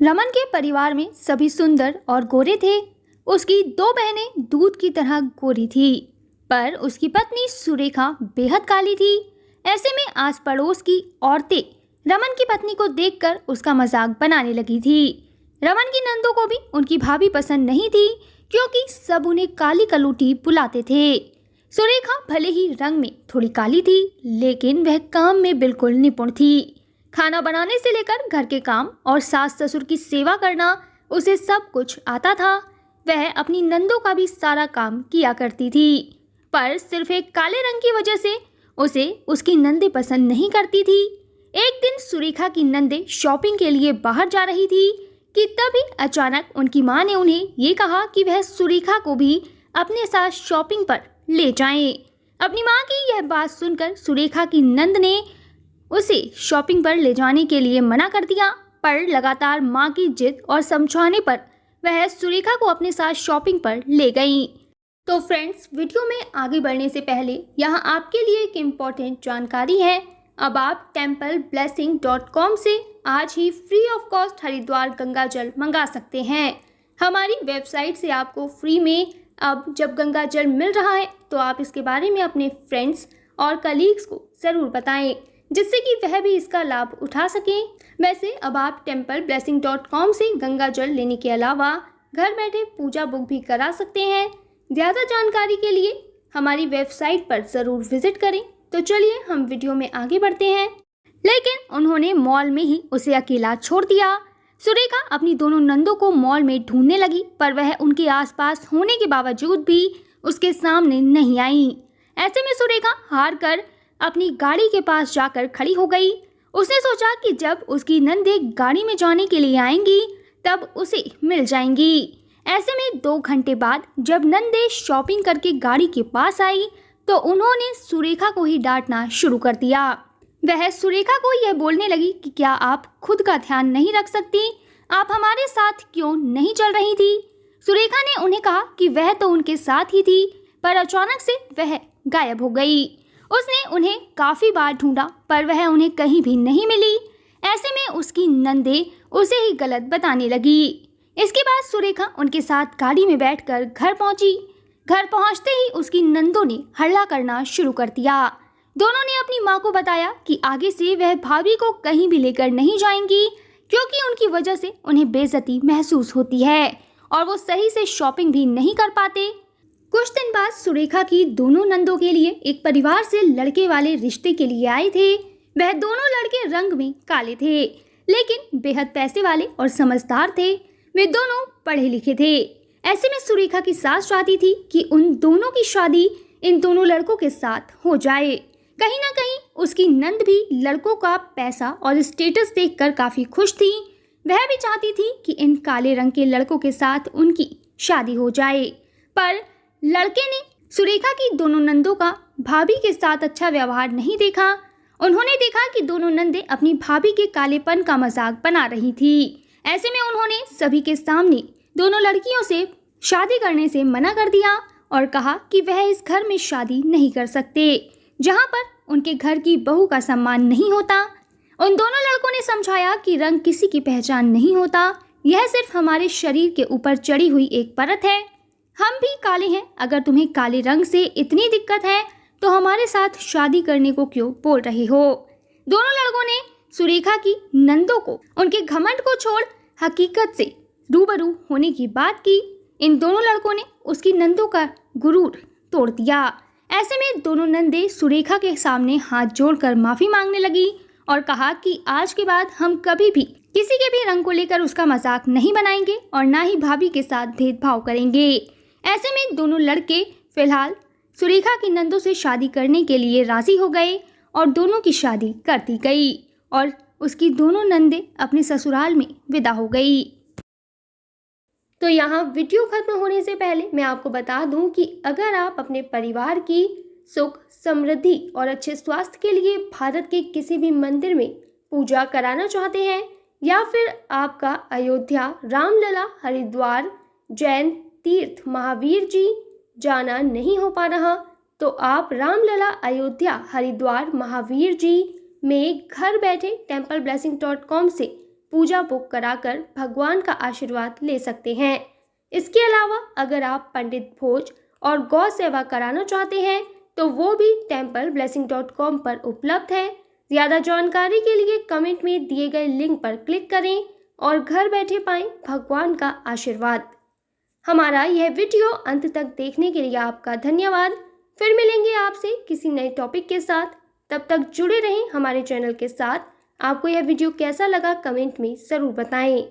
रमन के परिवार में सभी सुंदर और गोरे थे। उसकी दो बहनें दूध की तरह गोरी थी, पर उसकी पत्नी सुरेखा बेहद काली थी। ऐसे में आस पड़ोस की औरतें रमन की पत्नी को देखकर उसका मजाक बनाने लगी थी। रमन की नंदों को भी उनकी भाभी पसंद नहीं थी, क्योंकि सब उन्हें काली कलूटी बुलाते थे। सुरेखा भले ही रंग में थोड़ी काली थी, लेकिन वह काम में बिल्कुल निपुण थी। खाना बनाने से लेकर घर के काम और सास ससुर की सेवा करना उसे सब कुछ आता था। वह अपनी नंदों का भी सारा काम किया करती थी, पर सिर्फ एक काले रंग की वजह से उसे उसकी नंदें पसंद नहीं करती थी। एक दिन सुरेखा की नंदें शॉपिंग के लिए बाहर जा रही थी कि तभी अचानक उनकी मां ने उन्हें ये कहा कि वह सुरेखा को भी अपने साथ शॉपिंग पर ले जाएं। अपनी मां की यह बात सुनकर सुरेखा की नंद ने उसे शॉपिंग पर ले जाने के लिए मना कर दिया, पर लगातार मां की जिद और समझाने पर वह सुरेखा को अपने साथ शॉपिंग पर ले गई। तो फ्रेंड्स, वीडियो में आगे बढ़ने से पहले यहाँ आपके लिए एक इम्पॉर्टेंट जानकारी है। अब आप templeblessing.com से आज ही free of cost Haridwar Ganga जल मंगा सकते हैं। हमारी वेबसाइट से आपको फ्री में अब जब गंगा जल मिल रहा है, तो आप इसके बारे में अपने फ्रेंड्स और कलीग्स को ज़रूर बताएं, जिससे कि वह भी इसका लाभ उठा सकें। वैसे अब आप templeblessing.com से गंगा जल लेने के अलावा घर बैठे पूजा बुक भी करा सकते हैं। ज़्यादा जानकारी के लिए हमारी वेबसाइट पर ज़रूर विजिट करें। तो चलिए हम वीडियो में आगे बढ़ते हैं। लेकिन उन्होंने मॉल में ही उसे अकेला छोड़ दिया। सुरेखा अपनी दोनों नंदों को मॉल में ढूंढने लगी, पर वह उनके आसपास होने के बावजूद भी उसके सामने नहीं आई। ऐसे में सुरेखा हार कर अपनी गाड़ी के पास जाकर खड़ी हो गई। उसने सोचा कि जब उसकी नंदें गाड़ी में जाने के लिए आएंगी तब उसे मिल जाएंगी। ऐसे में 2 घंटे बाद जब नंदें शॉपिंग करके गाड़ी के पास आई, तो उन्होंने सुरेखा को ही डांटना शुरू कर दिया। वह सुरेखा को यह बोलने लगी कि क्या आप खुद का ध्यान नहीं रख सकती? आप हमारे साथ क्यों नहीं चल रही थी? सुरेखा ने उन्हें कहा कि वह तो उनके साथ ही थी, पर अचानक से वह गायब हो गई। उसने उन्हें काफ़ी बार ढूंढा, पर वह उन्हें कहीं भी नहीं मिली। ऐसे में उसकी नंदें उसे ही गलत बताने लगी। इसके बाद सुरेखा उनके साथ गाड़ी में बैठकर घर पहुंची। घर पहुंचते ही उसकी नंदों ने हल्ला करना शुरू कर दिया। दोनों ने अपनी मां को बताया कि आगे से वह भाभी को कहीं भी लेकर नहीं जाएंगी, क्योंकि उनकी वजह से उन्हें बेइज्जती महसूस होती है और वो सही से शॉपिंग भी नहीं कर पाते। कुछ दिन बाद सुरेखा की दोनों नंदों के लिए एक परिवार से लड़के वाले रिश्ते के लिए आए थे। वह दोनों लड़के रंग में काले थे, लेकिन बेहद पैसे वाले और समझदार थे। वे दोनों पढ़े लिखे थे। ऐसे में सुरेखा की सास चाहती थी कि उन दोनों की शादी इन दोनों लड़कों के साथ हो जाए। कहीं ना कहीं उसकी नंद भी लड़कों का पैसा और स्टेटस देखकर काफ़ी खुश थी। वह भी चाहती थी कि इन काले रंग के लड़कों के साथ उनकी शादी हो जाए, पर लड़के ने सुरेखा की दोनों नंदों का भाभी के साथ अच्छा व्यवहार नहीं देखा। उन्होंने देखा कि दोनों नंदें अपनी भाभी के कालेपन का मजाक बना रही थी। ऐसे में उन्होंने सभी के सामने दोनों लड़कियों से शादी करने से मना कर दिया और कहा कि वह इस घर में शादी नहीं कर सकते, जहां पर उनके घर की बहू का सम्मान नहीं होता। उन दोनों लड़कों ने समझाया कि रंग किसी की पहचान नहीं होता, यह सिर्फ हमारे शरीर के ऊपर चढ़ी हुई एक परत है। हम भी काले हैं। अगर तुम्हें काले रंग से इतनी दिक्कत है तो हमारे साथ शादी करने को क्यों बोल रहे हो? दोनों लड़कों ने सुरेखा की नंदों को उनके घमंड को छोड़ हकीकत से रूबरू होने की बात की। इन दोनों लड़कों ने उसकी नंदों का गुरूर तोड़ दिया। ऐसे में दोनों नंदें सुरेखा के सामने हाथ जोड़कर माफ़ी मांगने लगी और कहा कि आज के बाद हम कभी भी किसी के भी रंग को लेकर उसका मजाक नहीं बनाएंगे और ना ही भाभी के साथ भेदभाव करेंगे। ऐसे में दोनों लड़के फिलहाल सुरेखा की नंदों से शादी करने के लिए राजी हो गए और दोनों की शादी कर दी गई और उसकी दोनों नंदें अपने ससुराल में विदा हो गई। तो यहाँ वीडियो खत्म होने से पहले मैं आपको बता दूं कि अगर आप अपने परिवार की सुख, समृद्धि और अच्छे स्वास्थ्य के लिए भारत के किसी भी मंदिर में पूजा कराना चाहते हैं, या फिर आपका अयोध्या, रामलला, हरिद्वार, जैन तीर्थ महावीर जी जाना नहीं हो पा रहा, तो आप रामलला, अयोध्या, हरिद्वार, महावीर जी में घर बैठे templeblessing.com से पूजा बुक कराकर भगवान का आशीर्वाद ले सकते हैं। इसके अलावा अगर आप पंडित भोज और गौ सेवा कराना चाहते हैं तो वो भी templeblessing.com पर उपलब्ध है। ज़्यादा जानकारी के लिए कमेंट में दिए गए लिंक पर क्लिक करें और घर बैठे पाएं भगवान का आशीर्वाद। हमारा यह वीडियो अंत तक देखने के लिए आपका धन्यवाद। फिर मिलेंगे आपसे किसी नए टॉपिक के साथ। तब तक जुड़े रहें हमारे चैनल के साथ। आपको यह वीडियो कैसा लगा कमेंट में ज़रूर बताएं।